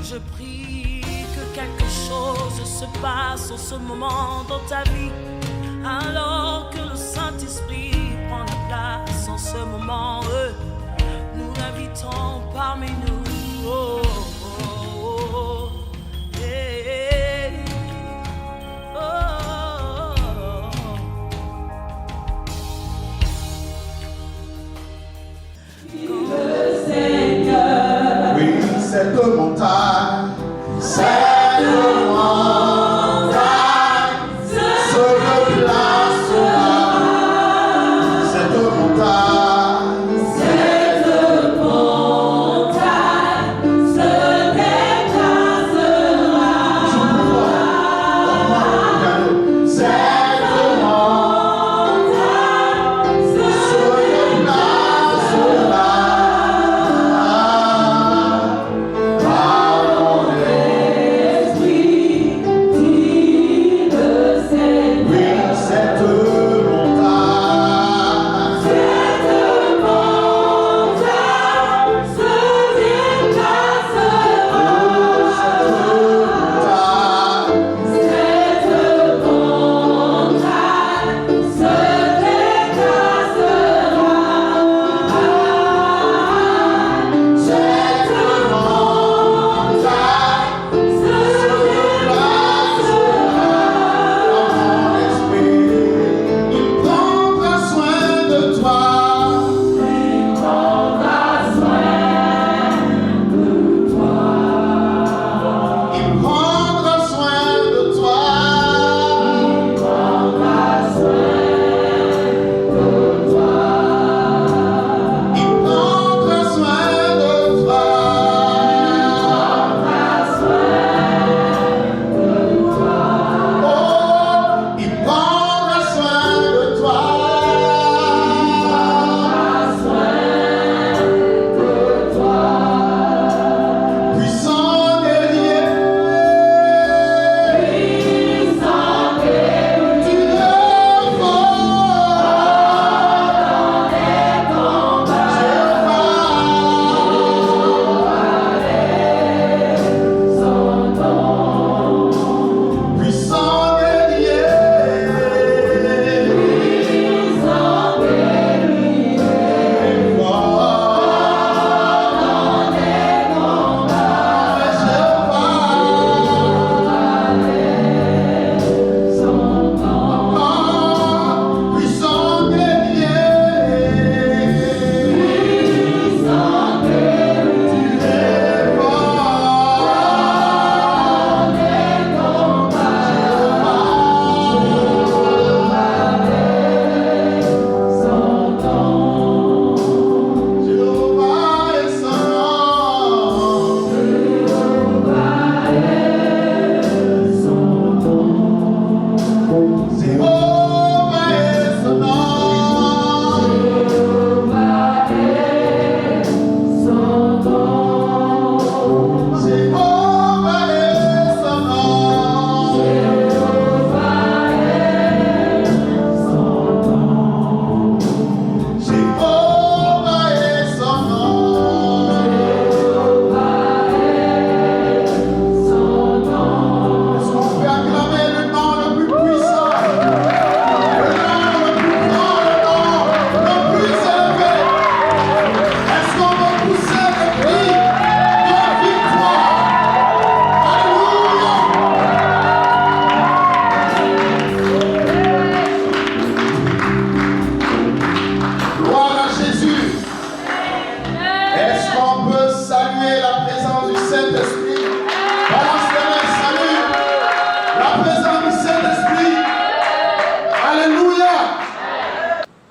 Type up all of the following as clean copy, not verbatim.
je prie que quelque chose se passe en ce moment dans ta vie, alors que le Saint-Esprit prend la place en ce moment. Nous l'invitons parmi nous. Oh, oh, oh, hey, oh, oh, oh. Le Seigneur, oui, cette montagne, cette montagne se déplacera. Cette montagne se déplacera. Cette montagne se déplacera.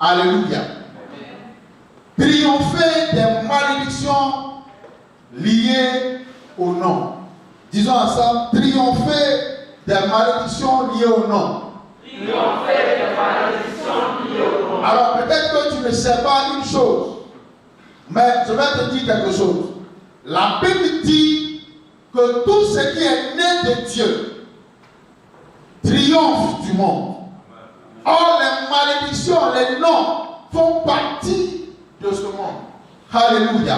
Alléluia. Triompher des malédictions liées au nom. Disons ensemble, triompher des malédictions liées au nom. Triompher des malédictions liées au nom. Alors peut-être que tu ne sais pas une chose, mais je vais te dire quelque chose. La Bible dit que tout ce qui est né de Dieu triomphe du monde. Or, les malédictions, les noms font partie de ce monde. Alléluia.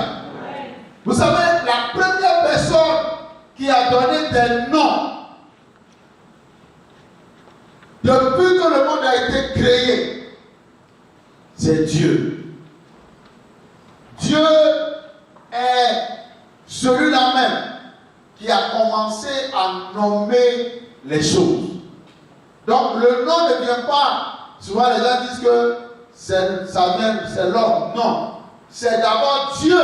Vous savez, la première personne qui a donné des noms depuis que le monde a été créé, c'est Dieu. Dieu est celui-là même qui a commencé à nommer les choses. Donc le nom ne vient pas, souvent les gens disent que c'est l'homme. Non, c'est d'abord Dieu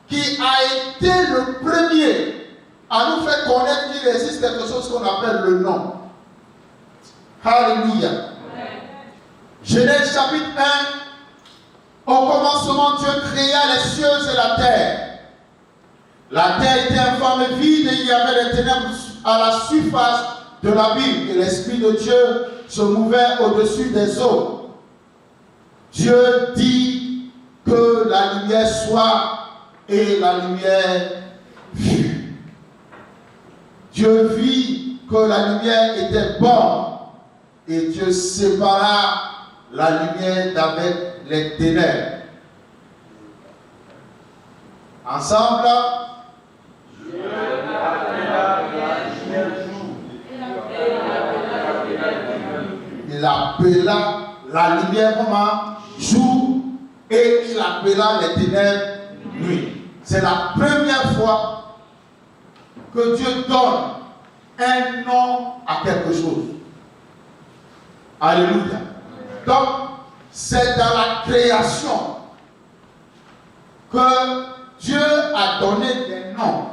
qui a été le premier à nous faire connaître qu'il existe quelque chose qu'on appelle le nom. Alléluia. Genèse chapitre 1. Au commencement, Dieu créa les cieux et la terre. La terre était informe et vide et il y avait les ténèbres à la surface de l'abîme et l'Esprit de Dieu se mouvait au-dessus des eaux. Dieu dit que la lumière soit et la lumière fut. Dieu vit que la lumière était bonne et Dieu sépara la lumière d'avec les ténèbres. Ensemble, il appela la lumière comme jour et il appela les ténèbres nuit. C'est la première fois que Dieu donne un nom à quelque chose. Alléluia. Donc, c'est dans la création que Dieu a donné des noms.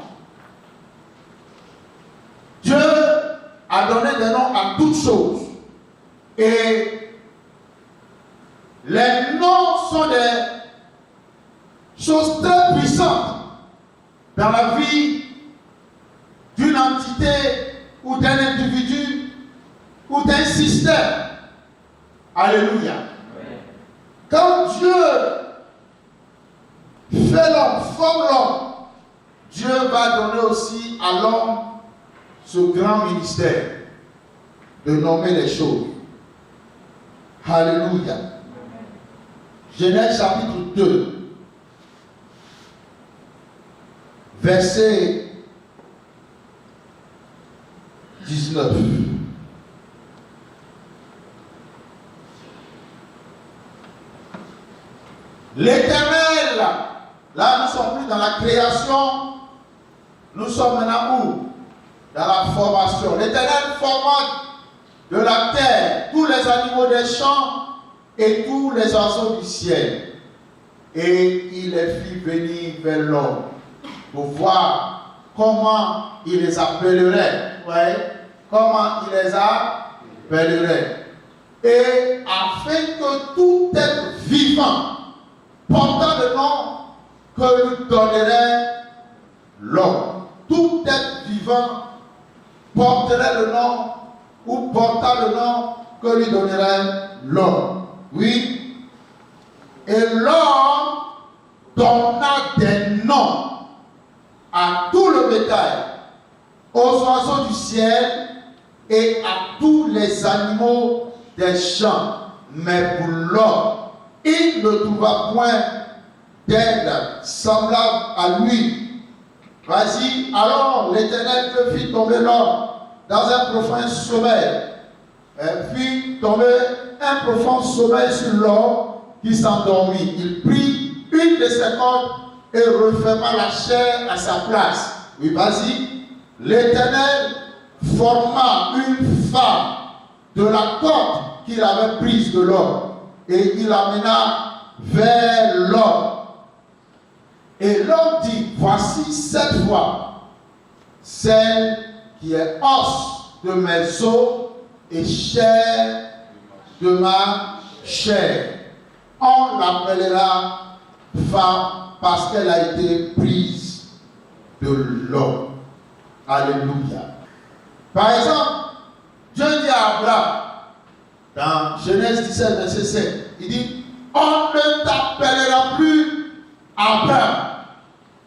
Dieu a donné des noms à toutes choses. Et les noms sont des choses très puissantes dans la vie d'une entité ou d'un individu ou d'un système. Alléluia. Quand Dieu fait l'homme, forme l'homme, Dieu va donner aussi à l'homme ce grand ministère de nommer les choses. Alléluia. Genèse chapitre 2, verset 19. L'Éternel, là nous sommes plus dans la création, nous sommes maintenant où? Dans la formation. L'Éternel forma de la terre tous les animaux des champs et tous les oiseaux du ciel. Et il les fit venir vers l'homme pour voir comment il les appellerait. Ouais, comment il les appellerait. Et afin que tout être vivant portant le nom que lui donnerait l'homme. Tout être vivant porterait le nom ou portant le nom que lui donnerait l'homme. Oui. Et l'homme donna des noms à tout le bétail, aux oiseaux du ciel et à tous les animaux des champs. Mais pour l'homme, il ne trouva point d'aide semblable à lui. Vas-y, alors l'Éternel Dieu fit tomber l'homme dans un profond sommeil. Fit tomber un profond sommeil sur l'homme qui s'endormit. Il prit une de ses cordes et referma la chair à sa place. Oui, vas-y. L'Éternel forma une femme de la corde qu'il avait prise de l'homme et il l'amena vers l'homme. Et l'homme dit, voici cette fois, celle qui est os de mes os et chair de ma chair. On l'appellera femme parce qu'elle a été prise de l'homme. Alléluia. Par exemple, Dieu dit à Abraham, dans Genèse 17, verset 7, il dit, on ne t'appellera plus Abraham,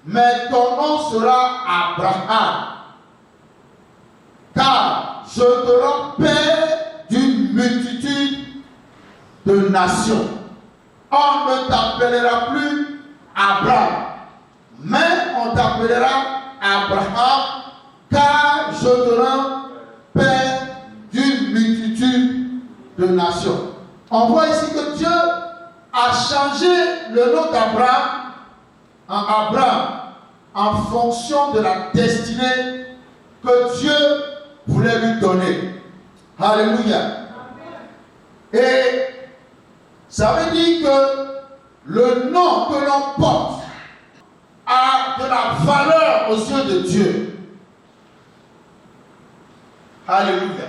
mais ton nom sera Abraham, car je te rends père d'une multitude de nations. On ne t'appellera plus Abraham, mais on t'appellera Abraham, car je te rends père d'une multitude de nations. On voit ici que Dieu a changé le nom d'Abraham en Abraham en fonction de la destinée que Dieu voulait lui donner. Alléluia. Et ça veut dire que le nom que l'on porte a de la valeur aux yeux de Dieu. Alléluia.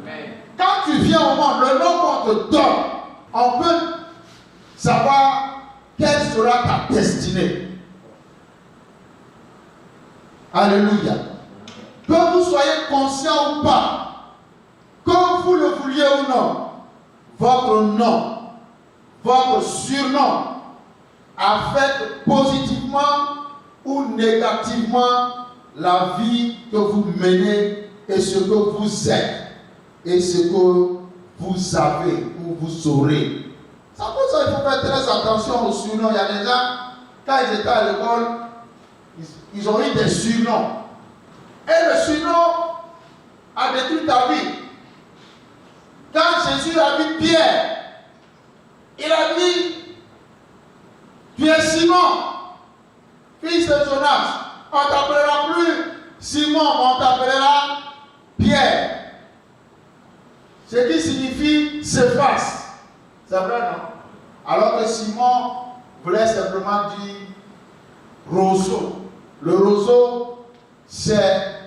Amen. Quand tu viens au monde, le nom qu'on te donne, on peut savoir quelle sera ta destinée. Alléluia. Que vous soyez conscient ou pas, que vous le vouliez ou non, votre nom, votre surnom affecte positivement ou négativement la vie que vous menez et ce que vous êtes et ce que vous avez ou vous aurez. C'est pour ça qu'il faut faire très attention aux surnoms. Il y a des gens, quand ils étaient à l'école, ils ont eu des surnoms. Et le surnom a détruit ta vie. Quand Jésus a vu Pierre, il a dit, tu es Simon, fils de Jonas. On ne t'appellera plus Simon, on t'appellera Pierre. Ce qui signifie Céphas. C'est vrai, non? Alors que Simon voulait simplement dire roseau. Le roseau, c'est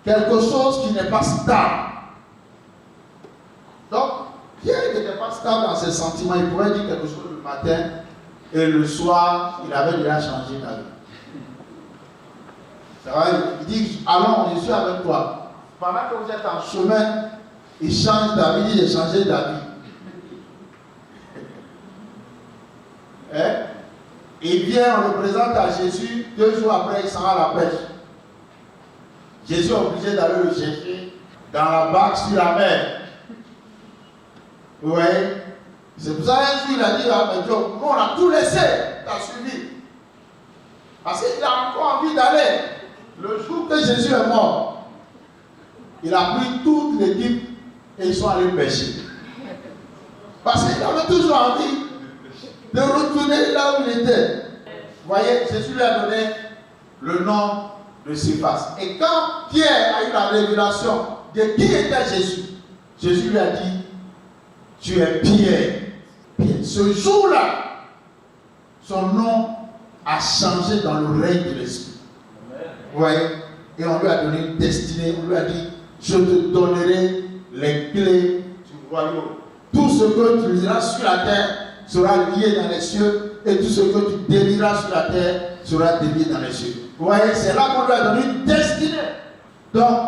quelque chose qui n'est pas stable. Donc, Pierre n'était pas stable dans ses sentiments. Il pouvait dire quelque chose le matin et le soir, il avait déjà changé d'avis. C'est vrai, il dit, allons, je suis avec toi. Pendant que vous êtes en chemin, il change d'avis, il dit, j'ai changé d'avis. Il vient, on le présente à Jésus, 2 jours après, il s'en va à la pêche. Jésus est obligé d'aller le chercher dans la barque sur la mer. Vous voyez? C'est pour ça qu'un jour il a dit à Dieu, nous on a tout laissé, t'as suivi. Parce qu'il a encore envie d'aller. Le jour que Jésus est mort, il a pris toute l'équipe et ils sont allés pêcher. Parce qu'il avait toujours envie de retourner là où il était. Vous voyez, Jésus lui a donné le nom de Céphas. Et quand Pierre a eu la révélation de qui était Jésus, Jésus lui a dit, tu es Pierre. Pierre. Ce jour-là, son nom a changé dans le règne de l'Esprit. Vous voyez? Et on lui a donné une destinée. On lui a dit, je te donnerai les clés du royaume. Tout ce que tu liras sur la terre sera lié dans les cieux. Et tout ce que tu délieras sur la terre sera délié dans les cieux. Vous voyez? C'est là qu'on lui a donné une destinée. Donc,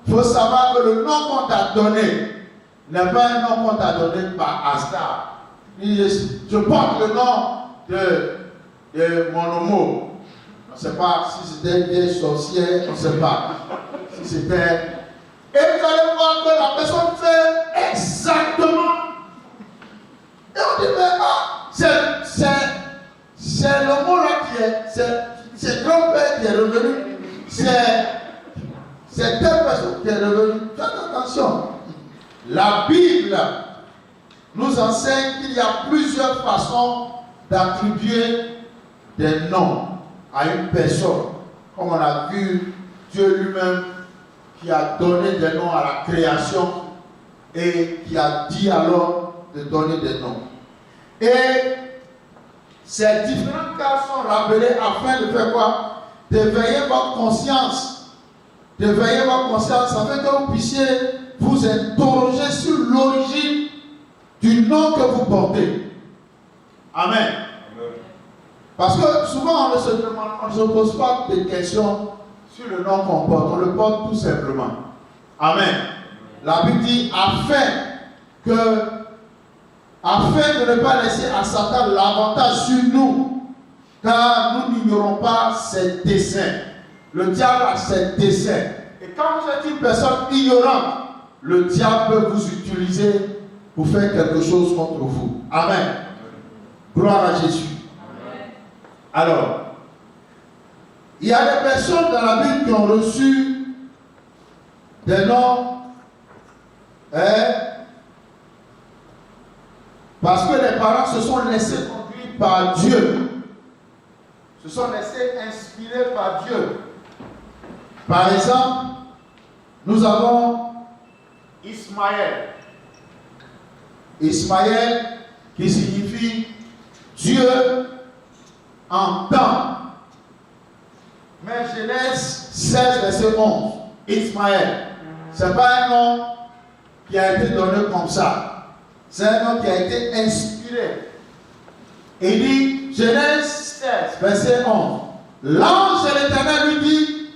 il faut savoir que le nom qu'on t'a donné n'est pas un nom qu'on t'a donné par hasard. Je porte le nom de mon homo. On ne sait pas si c'était une vieille sorcière, on ne sait pas. Si c'était. Et vous allez voir que la personne fait exactement. Et on dit, mais c'est le mot là qui est. C'est grand-père qui est revenu. C'est telle personne qui est revenue. Faites attention. La Bible nous enseigne qu'il y a plusieurs façons d'attribuer des noms à une personne. Comme on a vu, Dieu lui-même qui a donné des noms à la création et qui a dit alors de donner des noms. Et ces différents cas sont rappelés afin de faire quoi? D'éveiller votre conscience. D'éveiller votre conscience afin que vous puissiez vous interroger sur l'origine du nom que vous portez. Amen. Parce que souvent on ne se pose pas de questions sur le nom qu'on porte, on le porte tout simplement. Amen. La Bible dit afin de ne pas laisser à Satan l'avantage sur nous, car nous n'ignorons pas ses desseins. Le diable a ses desseins. Et quand vous êtes une personne ignorante, le diable peut vous utiliser pour faire quelque chose contre vous. Amen. Gloire à Jésus. Amen. Alors, Il y a des personnes dans la Bible qui ont reçu des noms parce que les parents se sont laissés conduire par Dieu, se sont laissés inspirer par Dieu. Par exemple, nous avons Ismaël. Ismaël qui signifie Dieu entend. Mais Genèse 16, verset 11, Ismaël, ce n'est pas un nom qui a été donné comme ça. C'est un nom qui a été inspiré. Il dit, Genèse 16, verset 11, l'ange de l'Éternel lui dit,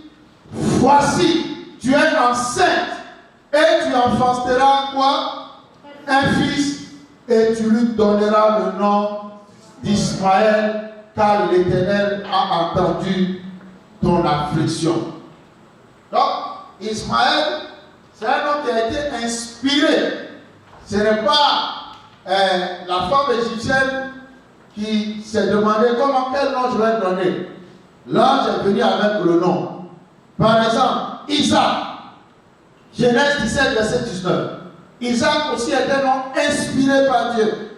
voici, tu es enceinte et tu enfanteras quoi? Un fils, et tu lui donneras le nom d'Ismaël, car l'Éternel a entendu ton affliction. Donc, Ismaël, c'est un nom qui a été inspiré. Ce n'est pas la femme égyptienne qui s'est demandé quel nom je vais donner. L'ange est venu avec le nom. Par exemple, Isaac, Genèse 17, verset 19. Isaac aussi est un nom inspiré par Dieu.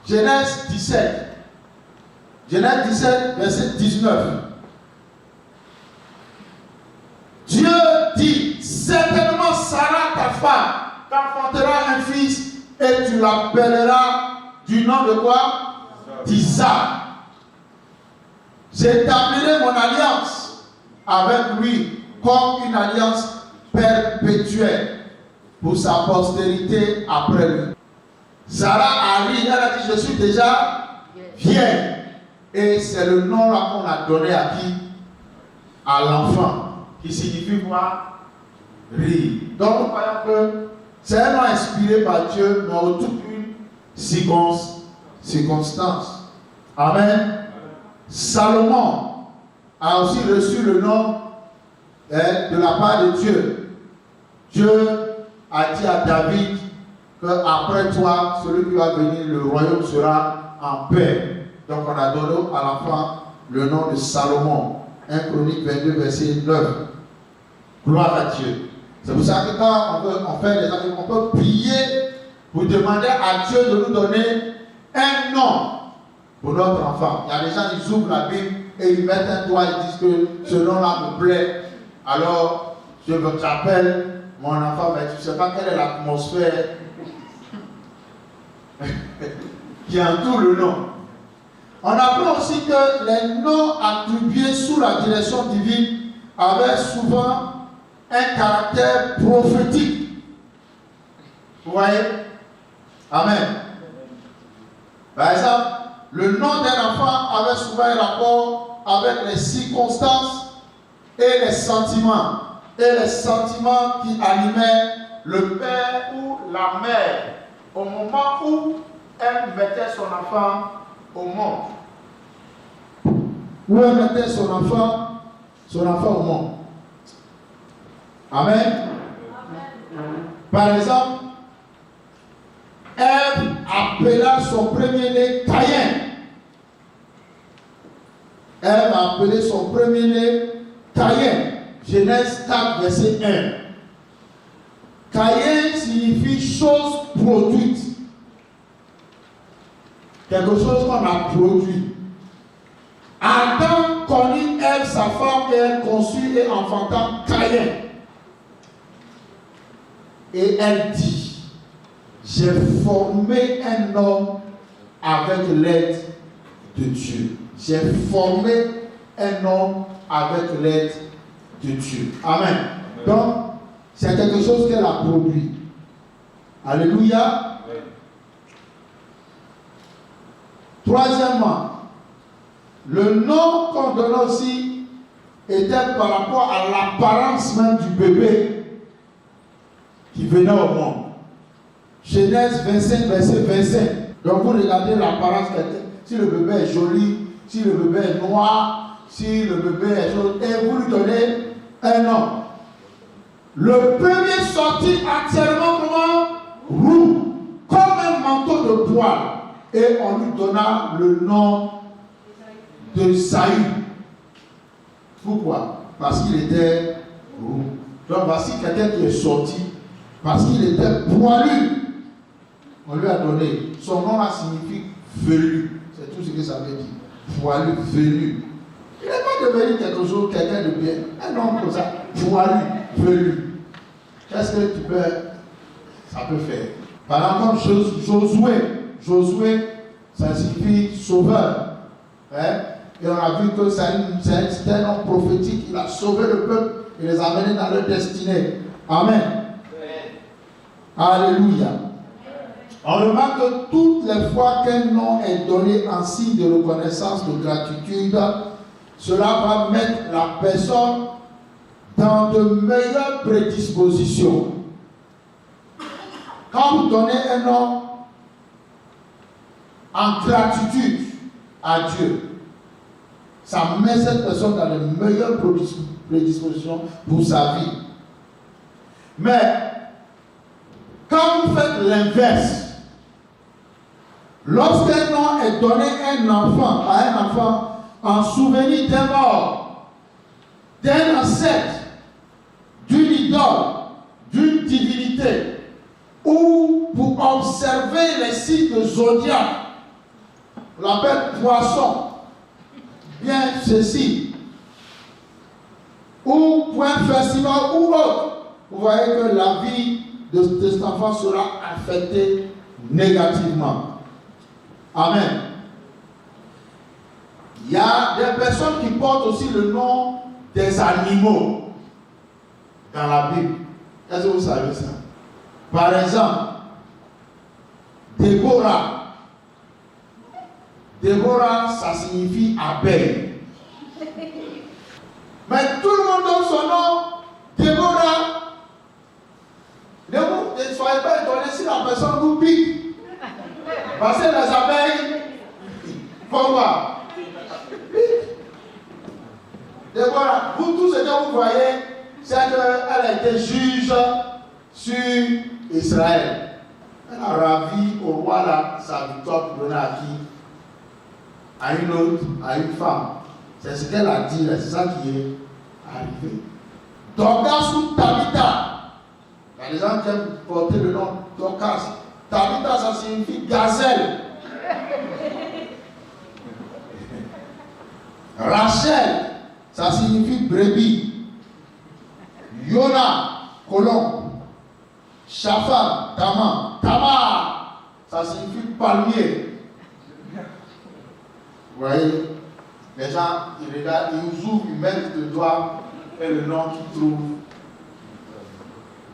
Genèse 17. Genèse 17, verset 19. Dieu dit, certainement Sarah, ta femme, t'enfantera un fils et tu l'appelleras du nom de quoi? D'Isaac. J'établirai mon alliance avec lui comme une alliance perpétuelle pour sa postérité après lui. Sarah a ri, elle a dit, je suis déjà vieille. Et c'est le nom là qu'on a donné à qui? À l'enfant. Qui signifie quoi? Rire. Donc nous voyons que c'est un nom inspiré par Dieu, mais en toute une circonstance. Amen. Salomon a aussi reçu le nom de la part de Dieu. Dieu a dit à David qu'après toi, celui qui va venir, le royaume sera en paix. Donc on a donné à l'enfant le nom de Salomon. 1 Chronique 22, verset 9. Gloire à Dieu. C'est pour ça que quand on fait des actes, on peut prier pour demander à Dieu de nous donner un nom pour notre enfant. Il y a des gens, ils ouvrent la Bible et ils mettent un doigt et disent que ce nom-là me plaît. Alors, j'appelle mon enfant, mais tu ne sais pas quelle est l'atmosphère qui entoure le nom. On apprend aussi que les noms attribués sous la direction divine avaient souvent un caractère prophétique. Vous voyez? Amen. Par exemple, le nom d'un enfant avait souvent un rapport avec les circonstances et les sentiments. Et les sentiments qui animaient le père ou la mère au moment où elle mettait son enfant au monde. Où elle mettait son enfant au monde. Amen. Par exemple, Ève appela son premier-né Caïn. Ève a appelé son premier-né Caïn. Genèse 4, verset 1. Caïn signifie chose produite. Quelque chose qu'on a produit. Adam connut Ève, sa femme, et elle conçut et enfanta Caïn. Et elle dit, j'ai formé un homme avec l'aide de Dieu. J'ai formé un homme avec l'aide de Dieu. Amen. Donc, c'est quelque chose qu'elle a produit. Alléluia. Troisièmement, le nom qu'on donne aussi était par rapport à l'apparence même du bébé qui venait au monde. Genèse 25, verset 25. Donc vous regardez l'apparence, si le bébé est joli, si le bébé est noir, si le bébé est jaune, et vous lui donnez un nom. Le premier sortit entièrement comment? Roux, comme un manteau de poil. Et on lui donna le nom de Saül. Pourquoi? Parce qu'il était roux. Donc voici quelqu'un qui est sorti parce qu'il était poilu. On lui a donné. Son nom là signifie velu. C'est tout ce que ça veut dire. Poilu, velu. Il n'est pas devenu quelque chose, quelqu'un de bien. Un homme comme ça, poilu, velu. Qu'est-ce que tu peux, ça peut faire? Par exemple, Josué, ça signifie sauveur. Hein? Et on a vu que c'est un homme prophétique. Il a sauvé le peuple et les a amenés dans leur destinée. Amen. Alléluia. On remarque que toutes les fois qu'un nom est donné en signe de reconnaissance, de gratitude, cela va mettre la personne dans de meilleures prédispositions. Quand vous donnez un nom en gratitude à Dieu, ça met cette personne dans de meilleures prédispositions pour sa vie. Mais quand vous faites l'inverse, lorsqu'un nom est donné à un enfant en souvenir d'un mort, d'un ancêtre, d'une idole, d'une divinité, ou pour observer les signes de zodiaque, on l'appelle poisson, bien ceci, ou pour un festival ou autre, vous voyez que la vie de cet enfant sera affectée négativement. Amen. Il y a des personnes qui portent aussi le nom des animaux dans la Bible. Est-ce que vous savez ça? Par exemple, Déborah. Déborah, ça signifie abeille. Mais tout le monde donne son nom. Déborah. Ne soyez pas étonnés si la personne vous pique. Parce que les abeilles, faut voir. Déborah, vous tous ce que vous voyez, c'est qu'elle a été juge sur Israël. Elle a ravi au roi là, sa victoire pour donner à qui? À une autre, à une femme. C'est ce qu'elle a dit, c'est ça qui est arrivé. Dorcas ou Tabitha. Il y a des gens qui aiment porter le nom Dorcas. Tabitha, ça signifie gazelle. Rachel, ça signifie brebis. Yona, colombe. Shaphan, Tamar. Tamar, ça signifie palmier. Vous voyez, les gens, ils regardent, ils ouvrent, ils mettent le doigt et le nom qu'ils trouvent.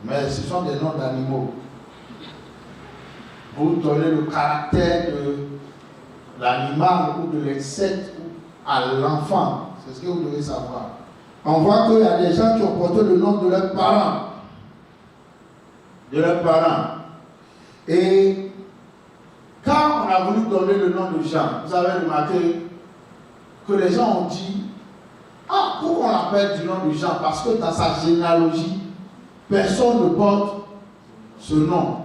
Mais ce sont des noms d'animaux. Vous donnez le caractère de l'animal ou de l'insecte à l'enfant. C'est ce que vous devez savoir. On voit qu'il y a des gens qui ont porté le nom de leurs parents. De leurs parents. Et quand on a voulu donner le nom de Jean, vous avez remarqué que les gens ont dit, ah, pourquoi on l'appelle du nom de Jean? Parce que dans sa généalogie, personne ne porte ce nom.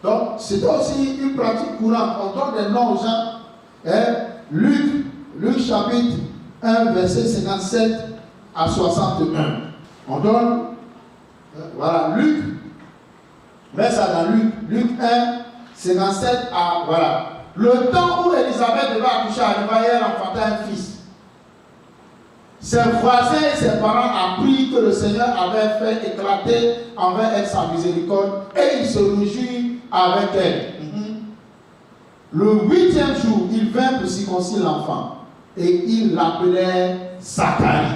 Donc, c'était aussi une pratique courante. On donne des noms aux gens. Luc chapitre 1, verset 57 à 61. On donne, voilà, Luc, mets ça dans Luc 1, 57 à, voilà. Le temps où Élisabeth devait accoucher, elle enfantait un fils. Ses voisins et ses parents apprirent que le Seigneur avait fait éclater envers elle sa miséricorde et il se réjouit avec elle. Le 8e jour, il vint pour circoncire l'enfant et il l'appelait Zacharie,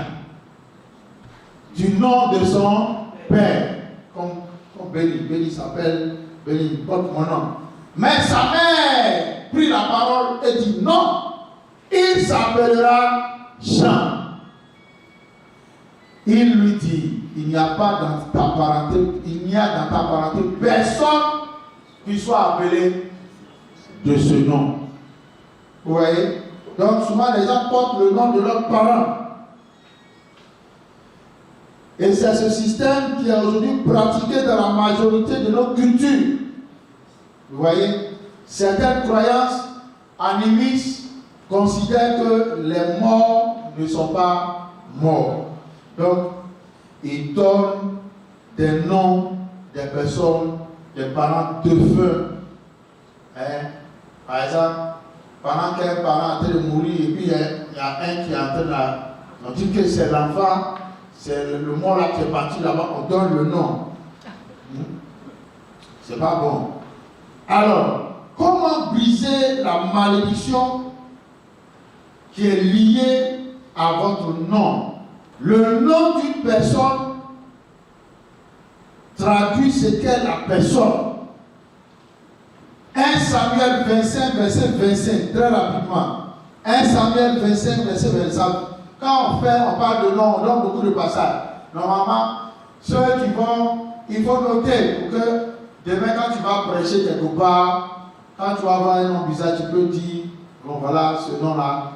du nom de son père. Comme Béni s'appelle, Béni porte mon nom. Mais sa mère prit la parole et dit non, il s'appellera Jean. Il lui dit, il n'y a pas dans ta parenté, personne qui soit appelé de ce nom. Vous voyez? Donc souvent les gens portent le nom de leurs parents. Et c'est ce système qui est aujourd'hui pratiqué dans la majorité de nos cultures. Vous voyez? Certaines croyances animistes considèrent que les morts ne sont pas morts. Donc, il donne des noms des personnes, des parents de feu. Hein? Par exemple, pendant qu'un parent est en train de mourir, et puis il y a un qui est en train de... On dit que c'est l'enfant, c'est le mot là qui est parti là-bas, on donne le nom. C'est pas bon. Alors, comment briser la malédiction qui est liée à votre nom? Le nom d'une personne traduit ce qu'est la personne. 1 Samuel 25, verset 25, très rapidement. 1 Samuel 25, verset 25. Quand on parle de nom, on donne beaucoup de passages. Normalement, ceux qui vont, il faut noter pour que demain, quand tu vas prêcher quelque part, quand tu vas avoir un nom bizarre, tu peux dire, bon voilà, ce nom-là.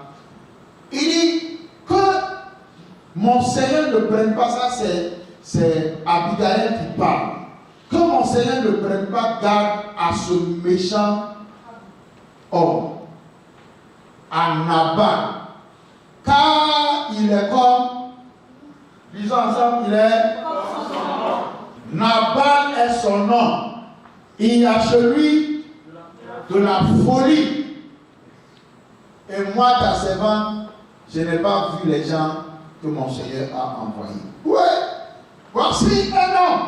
Il dit que mon Seigneur ne prenne pas ça, c'est Abigail qui parle. Que mon Seigneur ne prenne pas garde à ce méchant homme, à Nabal, car il est comme, disons ensemble, il est comme son nom. Nabal est son nom. Il y a celui de la folie. Et moi, ta servante, je n'ai pas vu les gens que mon Seigneur a envoyés. Oui, voici un homme.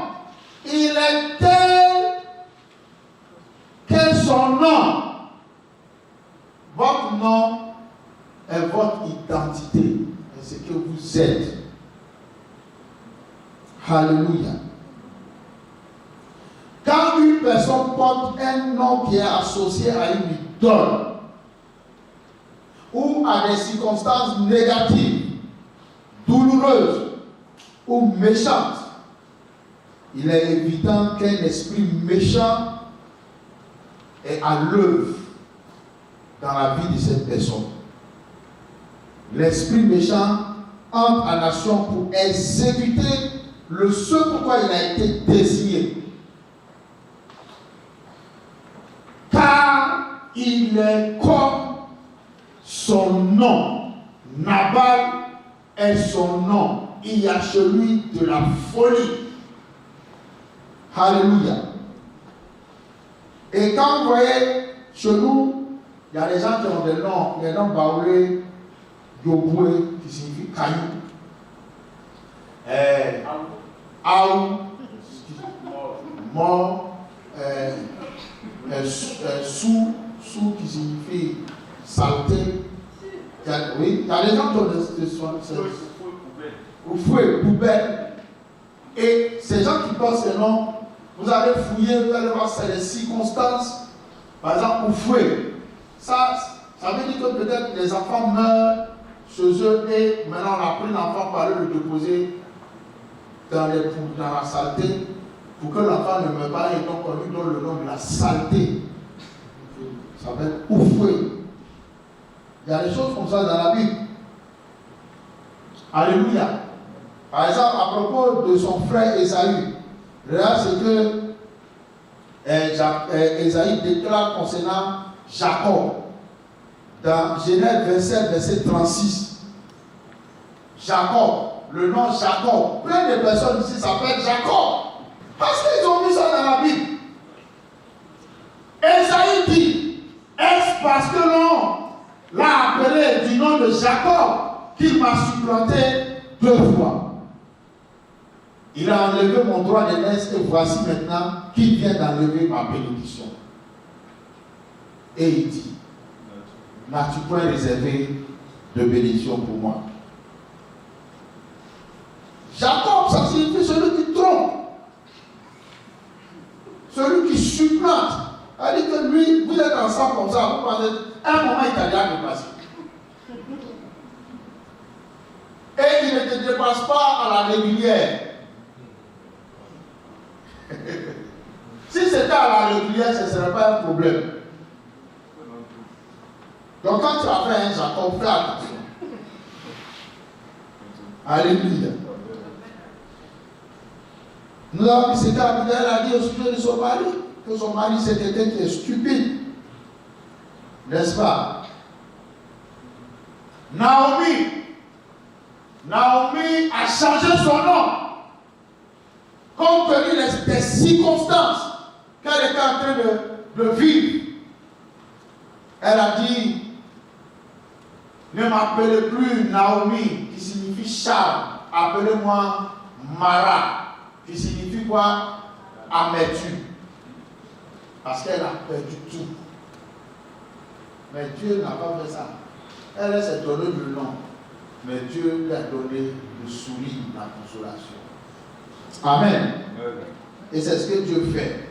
Il est tel que son nom. Votre nom est votre identité. Et ce que vous êtes. Alléluia. Quand une personne porte un nom qui est associé à une idole ou à des circonstances négatives, douloureuses ou méchantes, il est évident qu'un esprit méchant est à l'œuvre dans la vie de cette personne. L'esprit méchant entre en action pour exécuter le ce pourquoi il a été désigné. Car il est comme son nom. Nabal est son nom. Il y a celui de la folie. Alléluia. Et quand vous voyez chez nous, il y a des gens qui ont des noms, les noms baoulés, Yoboué, qui signifie caillou. Aou, mort, sous qui signifie saleté. Oui, il y a des gens qui ont des ou fouet, poubelle. Et ces gens qui portent ces noms, vous allez fouiller, vous allez voir, c'est les circonstances. Par exemple, au fouet. Ça veut dire que peut-être les enfants meurent chez eux et maintenant on a pris l'enfant pour aller le déposer dans la saleté pour que l'enfant ne meure pas et donc on lui donne le nom de la saleté. Ça s'appelle oufoué. Il y a des choses comme ça dans la Bible. Alléluia. Par exemple, à propos de son frère Ésaü, regarde ce que Ésaü déclare concernant Jacob. Dans Genèse 27, verset 36. Jacob, le nom Jacob. Plein de personnes ici s'appellent Jacob. Parce qu'ils ont mis ça dans la Bible. Ésaü dit, est-ce parce que l'on l'a appelé du nom de Jacob qu'il m'a supplanté 2 fois? Il a enlevé mon droit d'aînesse et voici maintenant qu'il vient d'enlever ma bénédiction. Et il dit, n'as-tu point réservé de bénédiction pour moi? Jacob, ça signifie celui qui trompe, celui qui supplante. Elle dit que lui, vous êtes ensemble comme ça, vous pensez, un moment italien de passer. Et il ne te dépasse pas à la régulière. Si c'était à la régulière, ce ne serait pas un problème. Donc quand tu as fait un Jacob, fais attention. Alléluia. Nous avons vu ce qu'Abigail a dit au sujet de son mari, que son mari c'est quelqu'un qui est stupide. N'est-ce pas? Naomi, Naomi a changé son nom compte tenu des circonstances qu'elle était en train de vivre. Elle a dit, ne m'appelez plus Naomi, qui signifie charme, appelez-moi Mara, qui signifie quoi? Amertume. Parce qu'elle a perdu tout. Mais Dieu n'a pas fait ça. Elle s'est donné le nom. Mais Dieu lui a donné le sourire, la consolation. Amen. Et c'est ce que Dieu fait.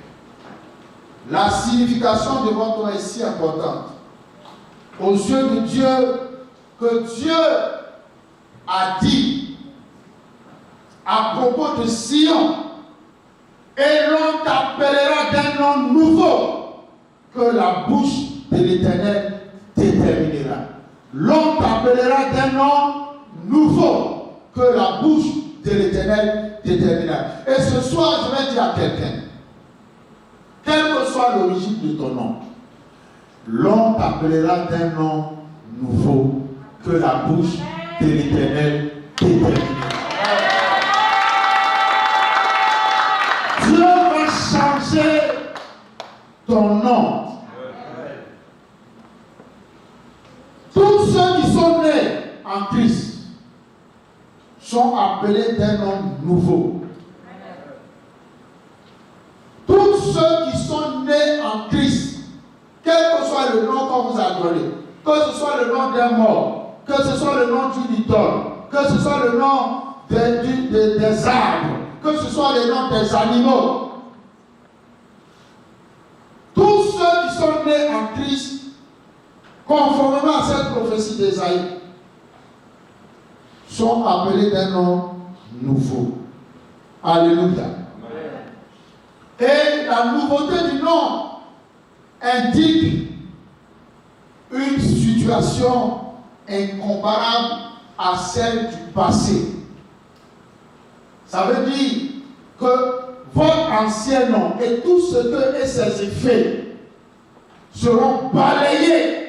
La signification de votre nom est si importante. Aux yeux de Dieu, que Dieu a dit à propos de Sion, et l'on t'appellera d'un nom nouveau que la bouche de l'Éternel déterminera. L'on t'appellera d'un nom nouveau que la bouche de l'Éternel déterminera. Et ce soir, je vais dire à quelqu'un, quelle que soit l'origine de ton nom, l'on t'appellera d'un nom nouveau que la bouche de l'Éternel déterminera. Dieu va changer ton nom. Tous ceux qui sont nés en Christ sont appelés d'un nom nouveau. Tous ceux qui sont nés en Christ, quel que soit le nom qu'on vous a donné, que ce soit le nom d'un mort, que ce soit le nom d'une idole, que ce soit le nom des arbres, que ce soit le nom des animaux, tous ceux qui sont nés en Christ, conformément à cette prophétie d'Ésaïe, sont appelés d'un nom nouveau. Alléluia. Et la nouveauté du nom indique une situation incomparable à celle du passé. Ça veut dire que votre ancien nom et tout ce que et ses effets seront balayés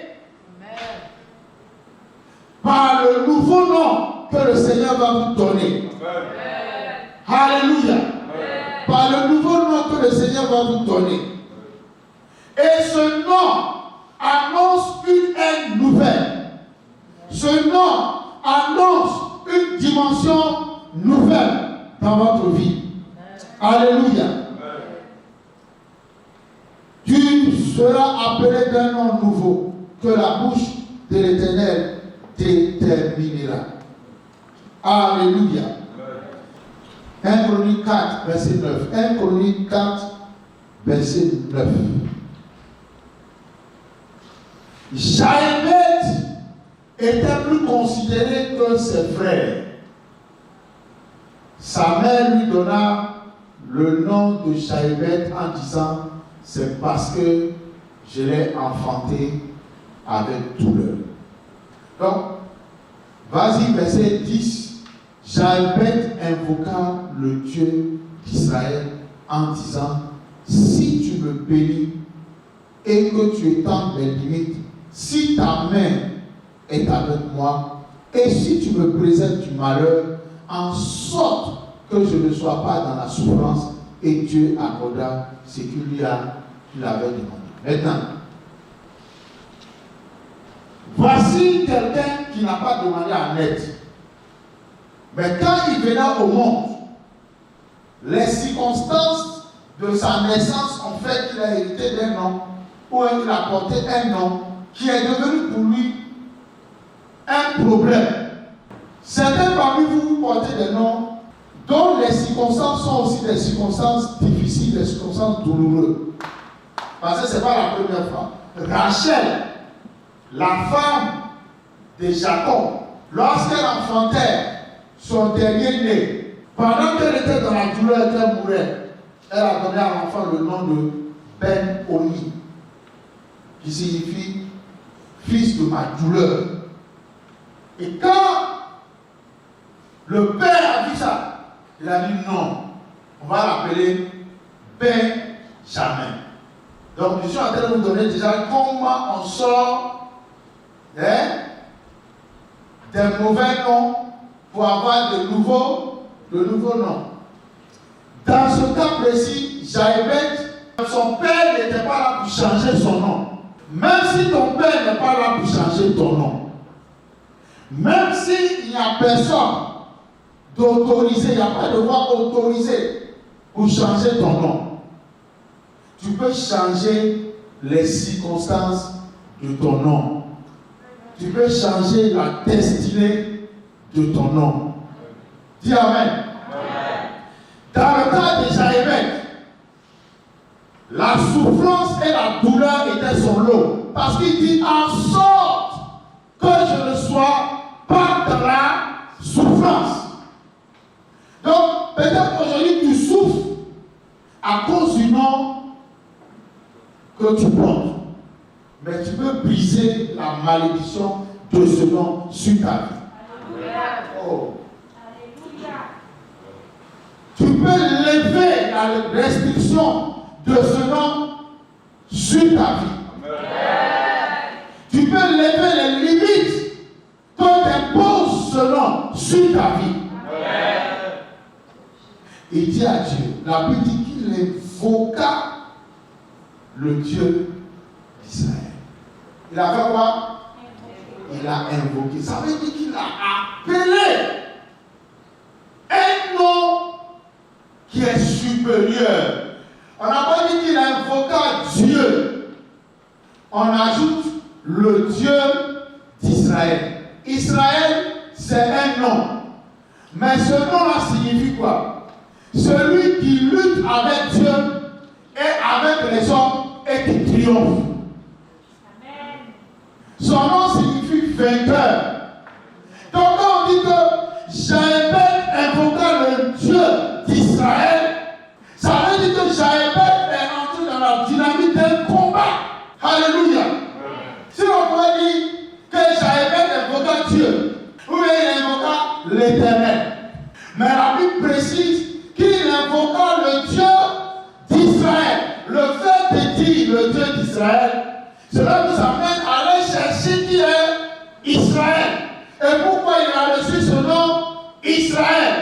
par le nouveau nom que le Seigneur va vous donner. Alléluia. Par le nouveau nom que le Seigneur va vous donner. Et ce nom annonce une ère nouvelle. Ce nom annonce une dimension nouvelle dans votre vie. Alléluia. Tu seras appelé d'un nom nouveau que la bouche de l'Éternel déterminera. Alléluia. 1 Chronique 4, verset 9. 1 Chronique 4, verset 9. Jaébet était plus considéré que ses frères. Sa mère lui donna le nom de Jaébet en disant, c'est parce que je l'ai enfanté avec douleur. Donc, vas-y, verset 10. Jaébet invoqua le Dieu d'Israël en disant, si tu me bénis et que tu étends mes limites, si ta main est avec moi, et si tu me préserves du malheur, en sorte que je ne sois pas dans la souffrance, et Dieu accorda ce qu'il avait demandé. Maintenant, voici quelqu'un qui n'a pas demandé en aide. Mais quand il venait au monde, les circonstances de sa naissance ont fait qu'il a hérité d'un nom, ou qu'il a porté un nom qui est devenu pour lui un problème. Certains parmi vous, vous portez des noms dont les circonstances sont aussi des circonstances difficiles, des circonstances douloureuses. Parce que ce n'est pas la première fois. Rachel, la femme de Jacob, lorsqu'elle enfantait son dernier né, pendant qu'elle était dans la douleur, qu'elle mourait, elle a donné à l'enfant le nom de Ben-Oni, qui signifie fils de ma douleur. Et quand le père a vu ça, il a dit non, on va l'appeler Benjamin. Donc je suis en train de vous donner déjà comment on sort des mauvais noms pour avoir de nouveaux noms. Dans ce cas précis, Jaébet, son père n'était pas là pour changer son nom. Même si ton père n'est pas là pour changer ton nom, même s'il n'y a personne d'autorisé, il n'y a pas de voie autorisée pour changer ton nom, tu peux changer les circonstances de ton nom. Tu peux changer la destinée de ton nom. Dis Amen. Dans le cas de Jaébet, la souffrance et la douleur étaient son lot. Parce qu'il dit en sorte que je ne sois pas dans la souffrance. Donc, peut-être aujourd'hui tu souffres à cause du nom que tu portes. Mais tu peux briser la malédiction de ce nom sur ta vie. Oh. Tu peux lever la restriction de ce nom sur ta vie. Tu peux lever les limites que t'impose ce nom sur ta vie. Et dit à Dieu, la Bible dit qu'il invoqua le Dieu d'Israël. Il a fait quoi? Il a invoqué. Ça veut dire qu'il a appelé un nom qui est supérieur. On n'a pas dit qu'il invoqua Dieu. On ajoute le Dieu d'Israël. Israël, c'est un nom. Mais ce nom-là signifie quoi? Celui qui lutte avec Dieu et avec les hommes et qui triomphe. Son nom signifie vainqueur. Donc quand on dit que Jaébet invoqua le Dieu d'Israël, ça veut dire que Jaébet est entré dans la dynamique d'un combat. Alléluia. Si on pouvait dire que Jaébet invoqua Dieu, ou bien il invoqua l'Éternel. Mais la Bible précise qu'il invoqua le Dieu d'Israël. Le fait de dire le Dieu d'Israël, cela nous amène à aller chercher qui est Israël. Et pourquoi il a reçu ce nom Israël?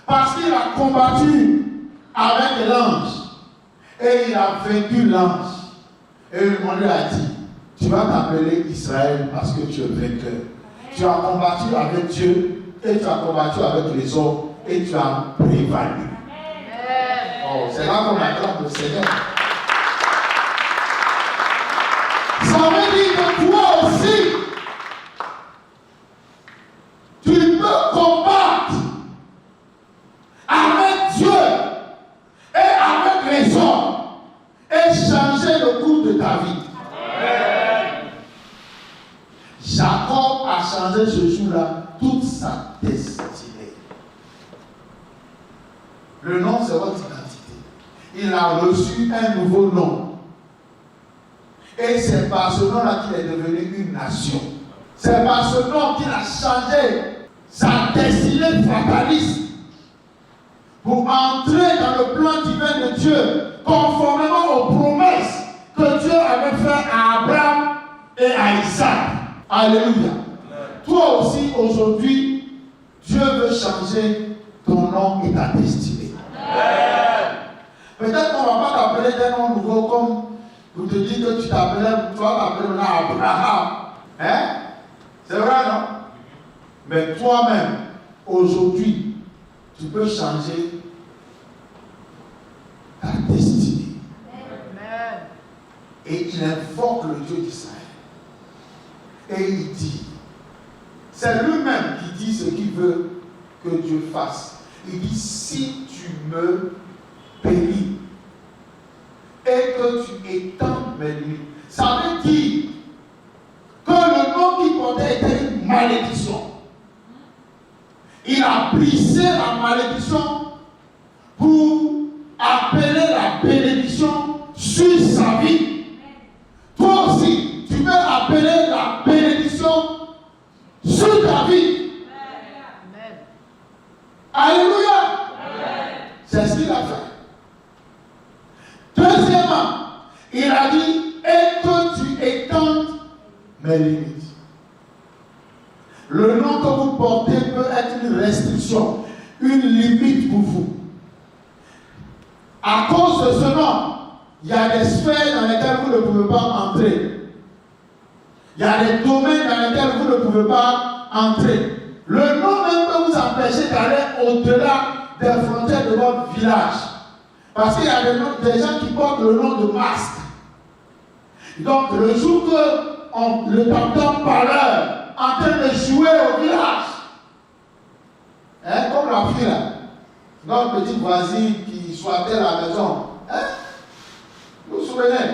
Parce qu'il a combattu avec l'ange. Et il a vaincu l'ange. Et le monde lui a dit, tu vas t'appeler Israël parce que tu es vainqueur. Tu as combattu avec Dieu et tu as combattu avec les hommes et tu as prévalu. Oh, c'est là qu'on acclame le Seigneur. Ça veut dire que toi aussi, tu peux combattre avec Dieu et avec les hommes et changer le cours de ta vie. Jacob a changé ce jour-là toute sa destinée. Le nom, c'est votre identité. Il a reçu un nouveau nom. Et c'est par ce nom-là qu'il est devenu une nation. C'est par ce nom qu'il a changé sa destinée fataliste pour entrer dans le plan divin de Dieu, conformément aux promesses que Dieu avait faites à Abraham et à Isaac. Alléluia. Toi aussi, aujourd'hui, Dieu veut changer ton nom et ta destinée. Peut-être qu'on ne va pas t'appeler d'un nom nouveau comme pour te dire que tu t'appelais, tu vas t'appeler maintenant Abraham. Hein? C'est vrai, non? Mais toi-même, aujourd'hui, tu peux changer ta destinée. Amen. Et il invoque le Dieu d'Israël. Et il dit, c'est lui-même qui dit ce qu'il veut que Dieu fasse. Il dit, si tu me bénis et que tu étends mes limites, ça veut dire que le nom qu'il portait était une malédiction. Il a brisé la malédiction pour appeler la bénédiction sur sa vie. Toi aussi, tu veux appeler la bénédiction sur ta vie. Amen. Alléluia. Amen. C'est ce qu'il a fait. Deuxièmement, il a dit, et que tu étendes mes limites. Le nom que vous portez peut être une restriction, une limite pour vous. À cause de ce nom, il y a des sphères dans lesquelles vous ne pouvez pas entrer. Il y a des domaines dans lesquels vous ne pouvez pas entrer. Le nom même peut vous empêcher d'aller au-delà des frontières de votre village. Parce qu'il y a des gens qui portent le nom de masque. Donc le jour que le tam-tam parleur en train de jouer au village, comme la fille là, notre petite voisine qui soitait la maison, vous vous souvenez?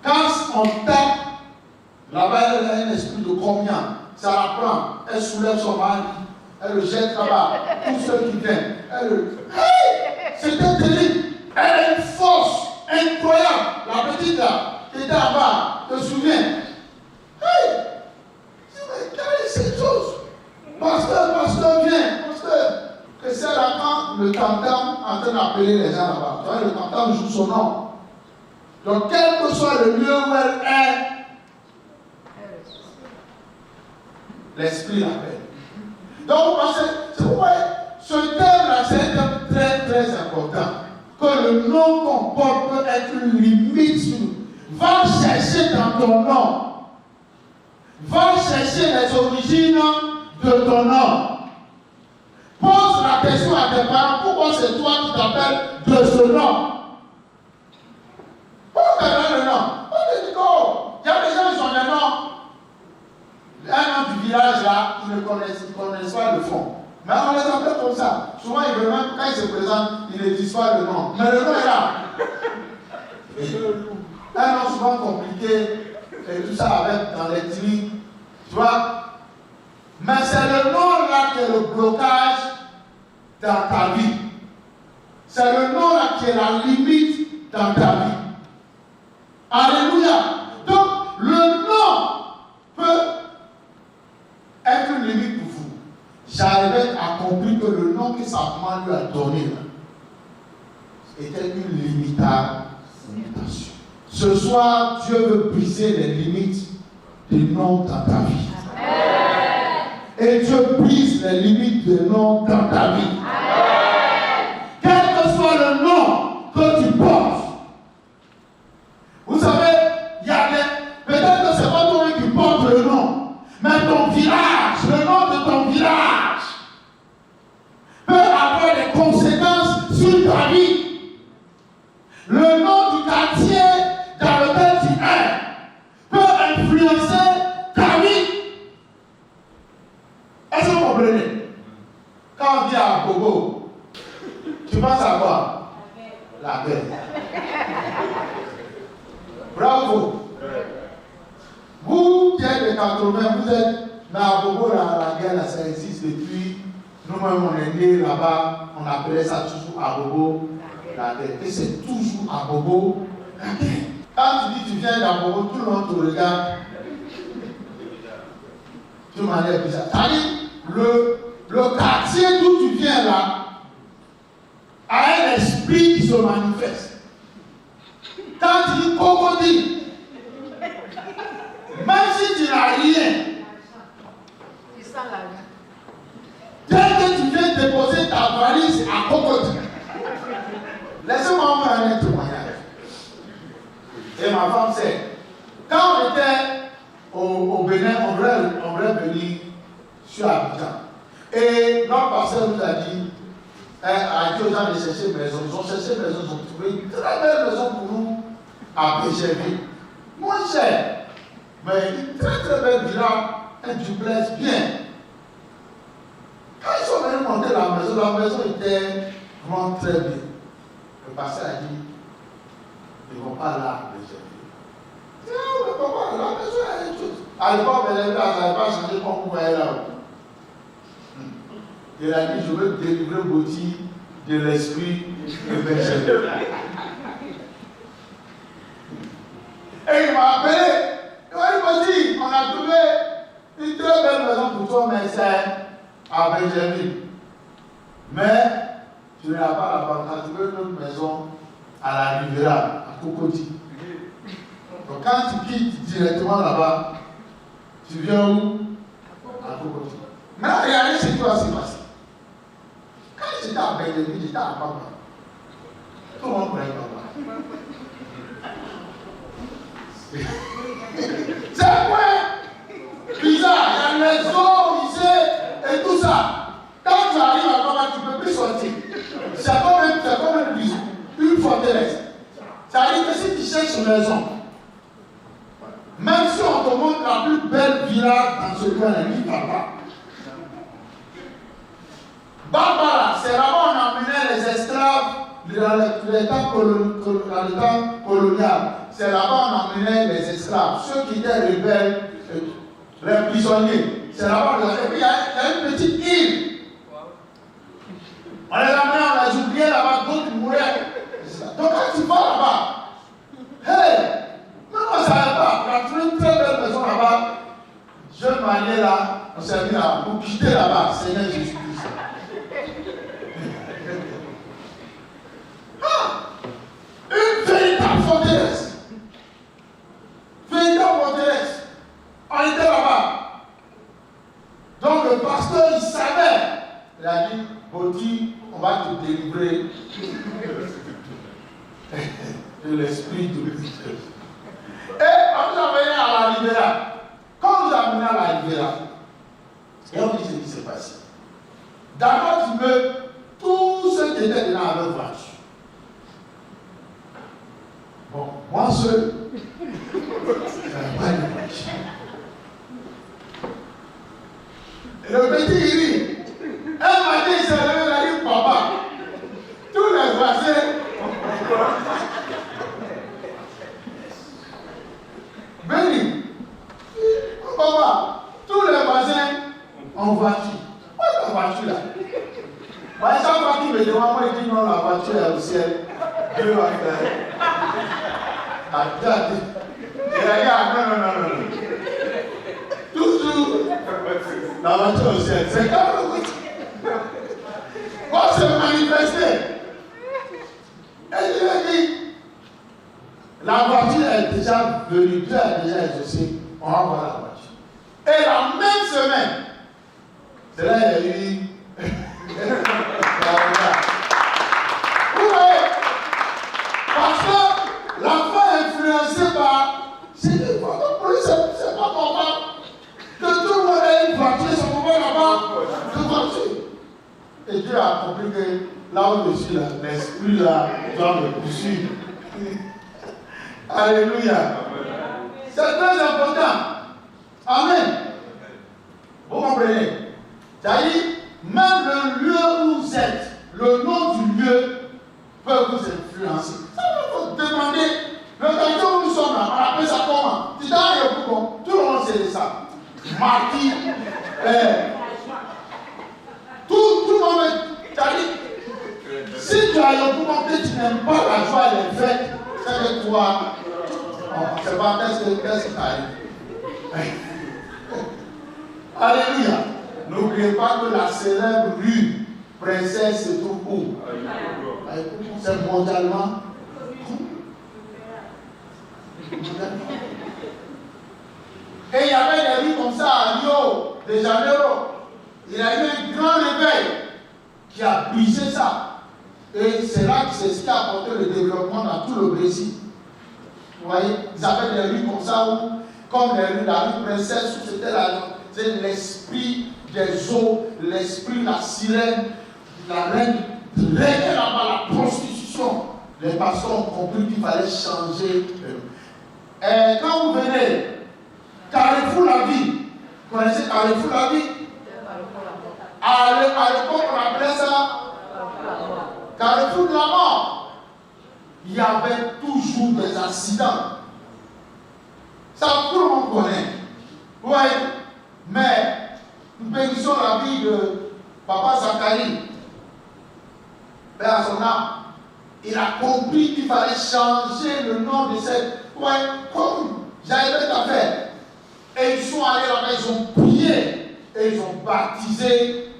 Quand on tape, là-bas elle a un esprit de combien? Ça la prend, elle soulève son mari, elle le jette là-bas, tous ceux qui viennent, elle le... Hey! C'était terrible, elle a une force incroyable, la petite là, qui était en bas, te souviens? Hey! Mais quelle est cette chose? Pasteur, viens, pasteur. Que c'est là quand le tam-tam en train d'appeler les gens là-bas. Tu vois, le tam-tam joue son nom. Donc, quel que soit le lieu où elle est, l'esprit l'appelle. Donc, vous pensez, c'est pourquoi ce terme-là, c'est un terme très, très important. Que le nom qu'on porte peut être une limite sur nous. Va chercher dans ton nom. Va chercher les origines de ton nom. Pose la question à tes parents, pourquoi c'est toi qui t'appelles de ce nom? Pourquoi tu as le nom? Il y a des gens qui ont des noms. Un nom du village là, ils ne connaissent pas le fond. Mais on les appelle comme ça. Souvent, ils veulent même, quand ils se présentent, ils ne disent pas le nom. Mais le nom est là. Un nom souvent compliqué, et tout ça avec dans les tris. Tu vois? Mais c'est le nom là qui est le blocage dans ta vie. C'est le nom là qui est la limite dans ta vie. Alléluia. Donc, le nom peut être une limite pour vous. J'arrivais à comprendre que le nom que sa maman lui a donné là, était une limitation. Ce soir, Dieu veut briser les limites des noms dans ta vie. Et Dieu brise les limites des noms dans ta vie. Quel que soit le nom que tu portes. Vous savez, il y a des... Peut-être que ce n'est pas toi qui porte le nom, mais ton village, le nom de ton village, peut avoir des conséquences sur ta vie. Le nom du quartier dans lequel tu es peut influencer ta vie. Est-ce que vous comprenez? Quand on dit à Bobo, tu penses à quoi? La paix. Bravo. Vous qui êtes des 80, vous êtes, mais à Bobo, la guerre, là, ça existe depuis. Nous-mêmes, on est nés là-bas, on appelait ça toujours à Bobo, la guerre. Et c'est toujours à Bobo, la guerre. Quand tu dis tu viens d'à Bobo, tout le monde te regarde. Tu m'as l'air bizarre. C'est-à-dire, le quartier d'où tu viens là a un esprit qui se manifeste. Quand tu dis Cocody, même si tu n'as rien, tu sens la vie. Dès que tu viens déposer ta valise à Cocody, laissez-moi faire un témoignage. Et ma femme sait, quand on était au Bénin, on voulait venir sur Abidjan. Et notre pasteur nous a dit, a dit aux gens de chercher une maison. Ils ont cherché une maison, ils ont trouvé une très belle maison pour nous à Bécherville. Moins cher, mais une très très belle villa, un duplex bien. Quand ils sont venus monter la maison était vraiment très bien. Le pasteur a dit, ils ne vont pas là à Bécherville. Non, mais papa, la maison est une chose. À l'époque, elle n'avait pas changé comme vous voyez là-haut. Il a dit, je veux délivrer Gauthier de l'esprit de Bécherville. Et il m'a appelé. Il m'a dit, on a trouvé une très belle maison pour toi, mais c'est à Bécherville. Mais tu n'as pas la banque, tu as trouvé une autre maison à la Riviera, à Cocody. Donc quand tu quittes directement là-bas, tu viens où? À Cocody. Maintenant, regardez ce qui va se passer. Quand j'étais à Belleville, j'étais à Papa. Tout le monde connaît Papa. C'est un point bizarre. Il y a les eaux, ici, et tout ça. Quand tu arrives à Papa, tu ne peux plus sortir. C'est comme une forteresse. Ça veut dire que si tu cherches une maison, même si on te montre la plus belle villa dans ce coin, elle n'y va pas. Barbara, c'est là-bas on emmenait les esclaves dans le temps colonial. C'est là-bas on emmenait les esclaves, ceux qui étaient rebelles, les prisonniers. C'est là-bas on les emmenait. Et puis il y a une petite île. On les emmenait, on les oubliait là-bas, d'autres mouraient. Donc quand tu vas là-bas, hey, même on ne savait pas, on a trouvé une très belle maison là-bas. Jeune manière là, on s'est mis là, pour quitter là-bas, Seigneur Jésus-Christ. Une véritable forteresse. Véritable forteresse. On était là-bas. Donc le pasteur, il savait. Il a dit, Boti, on va te délivrer de l'esprit de Christ. Et on nous a amené à la Rivera. Quand on nous a amené à la Rivera, et on dit ce qui s'est passé. D'abord, tu veux tous ceux qui étaient dedans avec voiture. Bon, moi seul, je n'avais pas de voiture. Et le petit, il dit, un matin, il s'est levé, il a dit, papa, tous les voisins, Béni, papa, tous les voisins en voiture. Où est la voiture là? Moi, chaque fois qu'il me demande, moi, il dit non, la voiture est au ciel. Dieu va faire. Attends. Et regarde, non. Toujours, la voiture au ciel. C'est comme le voiture. Pour se manifester. Et je lui dis, la voiture est déjà venue, Dieu a déjà exaucé. On va voir la voiture. Et la même semaine, c'est là qu'il y a eu. Vous voyez, parce que l'enfant est influencé par. C'est pas normal que tout le monde ait une voiture, son papa là-bas, une voiture. Et Dieu a compris que là où je suis là, l'esprit là doit me poursuivre. Alléluia. C'est très important. Amen. Vous comprenez? C'est-à-dire, même le lieu où vous êtes, le nom du lieu peut vous influencer. Ça va vous demander, le quartier où nous sommes là, on appelle ça comment? C'est dans le Yopougon, tout le monde sait ça. Marty, tout le monde, c'est-à-dire, si tu as Yopougon que tu n'aimes pas la joie et les fêtes, c'est que toi, c'est pas qu'est-ce qui t'arrive. Alléluia. N'oubliez pas que la célèbre rue Princesse se trouve où? C'est mondialement. Et il y avait des rues comme ça à Rio de Janeiro. Il y a eu un grand réveil qui a brisé ça. Et c'est là que c'est ce qui a apporté le développement dans tout le Brésil. Vous voyez, ils avaient des rues comme ça où, comme les rues, la rue Princesse, où c'était l'esprit des eaux, l'esprit, la sirène, la reine, régnait là-bas la prostitution. Les pasteurs ont compris qu'il fallait changer. Et quand vous venez, Carrefour la vie, vous connaissez Carrefour la vie? À l'époque, on appelait ça Carrefour de la mort. Il y avait toujours des accidents. Ça, tout le monde connaît. Vous voyez? Mais nous bénissons la vie de Papa Zacharie. Père à son âme. Il a compris qu'il fallait changer le nom de cette. Ouais, comme j'avais fait affaire. Et ils sont allés là-bas, ils ont prié. Et ils ont baptisé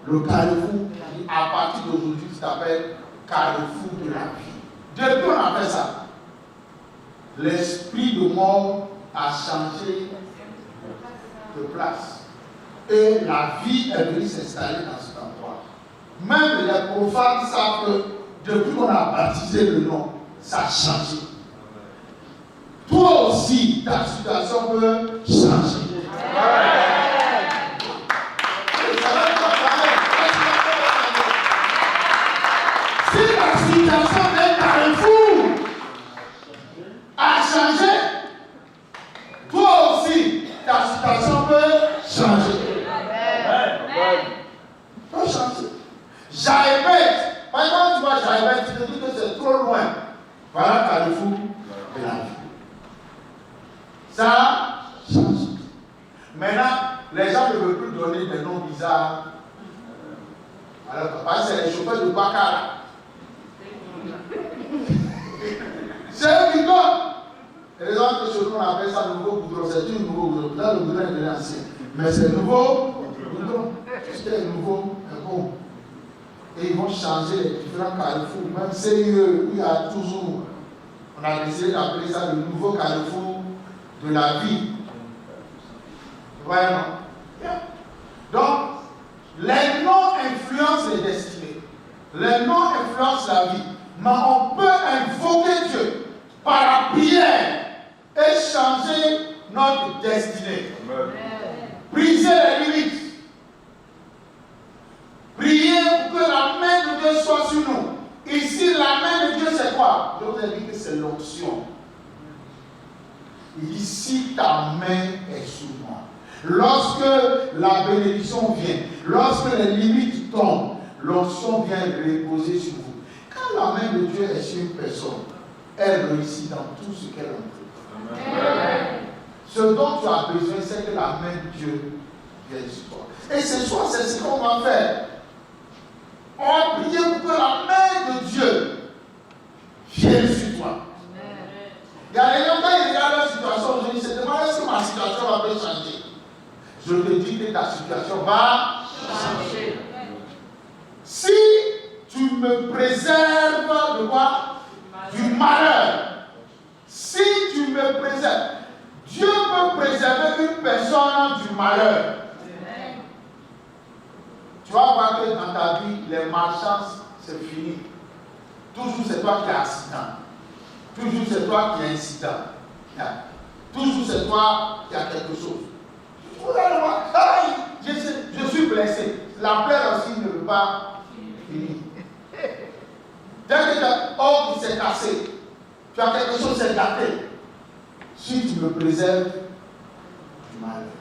le Carrefour. À partir d'aujourd'hui, qui s'appelle Carrefour de la vie. Depuis on a fait ça. L'esprit de mort a changé de place. Et la vie est venue s'installer dans cet endroit. Même les profanes savent que depuis qu'on a baptisé le nom, ça a changé. Toi aussi, ta situation peut changer. Si la situation d'un carrefour a changé, toi aussi, ta situation peut changer. Peut changer. Jaïbet, par exemple, tu vois Jaïbet, tu te dis que c'est trop loin. Voilà le carrefour de la vie. Ça change. Maintenant, les gens ne veulent plus donner des noms bizarres. Alors, parce que c'est les chauffeurs de Bakara. C'est eux qui donnent. Et les gens que chez nous on appelle ça le nouveau goudron. C'est du nouveau goudron. Là, le goudron est de l'ancien. Mais c'est le nouveau goudron. Tout ce qui est nouveau est bon. Et ils vont changer les différents carrefours. Même CIE, où il y a toujours. On a décidé d'appeler ça le nouveau carrefour de la vie. Vous voyez, non? Donc, les noms influencent les destinées. Les noms influencent la vie. Mais on peut invoquer Dieu par la prière et changer notre destinée. Briser les limites. Prier pour que la main de Dieu soit sur nous. Ici, la main de Dieu, c'est quoi? Je vous ai dit que c'est l'onction. Il dit, si ta main est sur moi. Lorsque la bénédiction vient, lorsque les limites tombent, l'onction vient reposer sur vous. Quand la main de Dieu est sur une personne, elle réussit dans tout ce qu'elle entreprend. Ce dont tu as besoin, c'est que la main de Dieu vienne sur toi. Et ce soir, c'est ce qu'on va faire. On va prier pour que la main de Dieu vienne sur toi. Il y a des gens quand ils regardent leur situation aujourd'hui, ils se demandent est-ce que ma situation va bien changer. Je te dis que ta situation va changer. Si tu me préserves de quoi? Du malheur. Si tu me préserves, Dieu peut préserver une personne du malheur. Tu vas voir que dans ta vie, les malchances, c'est fini. Toujours c'est toi qui as accident. Toujours c'est toi qui as incident. Toujours c'est toi qui as quelque chose. Vous allez voir, je suis blessé. La plaie aussi ne veut pas finir. Dès que tu as oh, qui s'est cassé, tu as quelque chose qui s'est gâté. Si tu me préserves du malheur.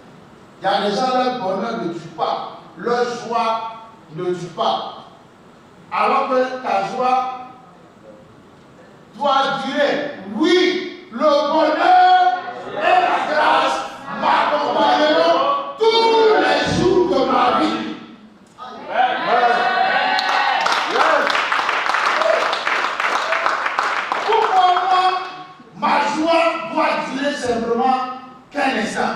Il y a des gens, leur bonheur ne tue pas. Leur joie ne tue pas. Alors que ta joie doit durer. Oui, le bonheur et la grâce m'accompagneront tous les jours de ma vie. Pourquoi moi, ma joie doit durer simplement qu'un instant?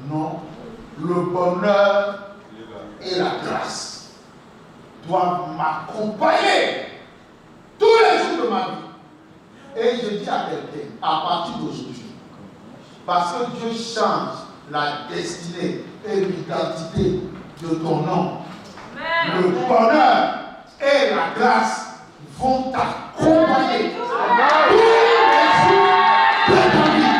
Non, le bonheur et la grâce doivent m'accompagner tous les jours de ma vie. Et je dis à quelqu'un, à partir d'aujourd'hui, parce que Dieu change la destinée et l'identité de ton nom, le bonheur et la grâce vont t'accompagner tous les jours de ta vie.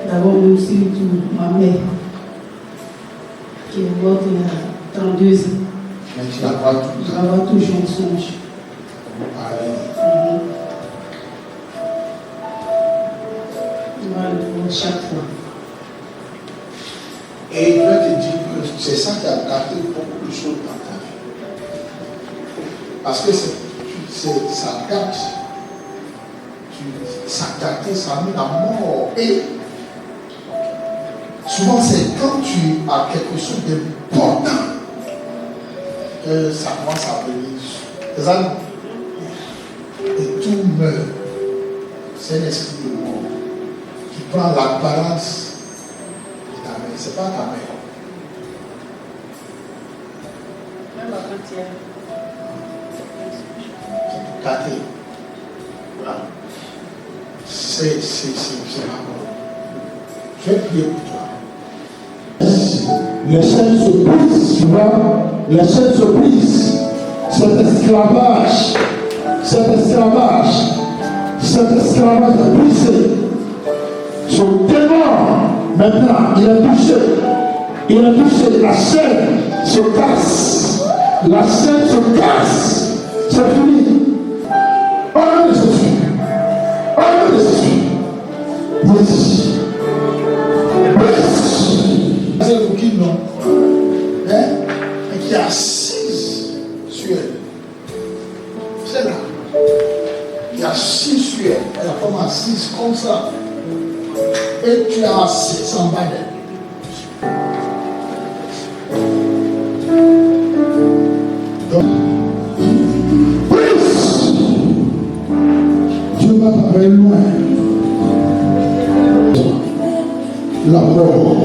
D'abord, merci pour ma mère, qui est morte il y a 32 ans. Mais tu la vois toujours. Je la vois toujours en songe. Je la vois chaque fois. Et je vais te dire que c'est ça qui a gâté beaucoup de choses dans ta vie. Parce que ça gâte. Ça gâte, ça a mis la mort. Et souvent, c'est quand tu as quelque chose d'important que ça commence à venir. C'est ça? Et tout meurt. C'est l'esprit de mort qui prend la balance de ta mère. Ce n'est pas ta mère. Même la entière. Qui peut gâter. C'est la mort. Je vais prier pour toi. Les chaînes se brisent, tu vois. Les chaînes se brisent. Cet esclavage est brisé. Ce démon, maintenant, il est touché. La chaîne se casse. C'est fini. Au nom de Jésus. C'est le qui non, mais qui est assise sur elle. C'est là. Qui est assise sur elle. Elle a comme assise comme ça. Et tu es assis en bas d'elle. Donc, Dieu va t'envoyer loin. La mort.